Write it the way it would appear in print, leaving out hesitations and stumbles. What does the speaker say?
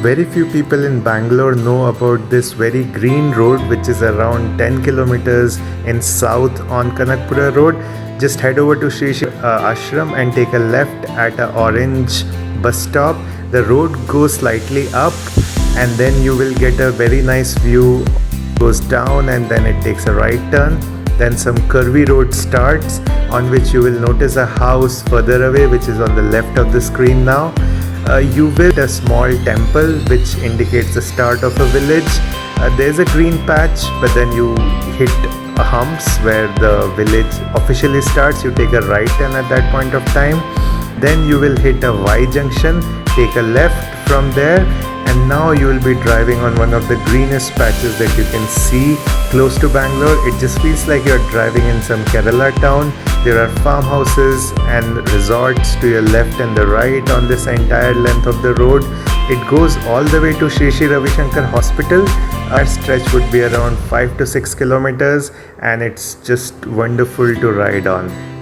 Very few people in Bangalore know about this very green road which is around 10 kilometers in south on Kanakpura road. Just head over to Sri Sri Ashram and take a left at a orange bus stop. The road goes slightly up and then you will get a very nice view. Goes down and then it takes a right turn. Then some curvy road starts on which you will notice a house further away which is on the left of the screen now. You will hit a small temple which indicates the start of a village. There's a green patch but then you hit a humps where the village officially starts. You take a right turn at that point of time. Then you will hit a Y junction, take a left from there, and now you will be driving on one of the greenest patches that you can see close to Bangalore. It just feels like you're driving in some Kerala town. There are farmhouses and resorts to your left and the right on this entire length of the road. It goes all the way to Sri Sri Ravishankar Hospital. Our stretch would be around 5 to 6 kilometers and it's just wonderful to ride on.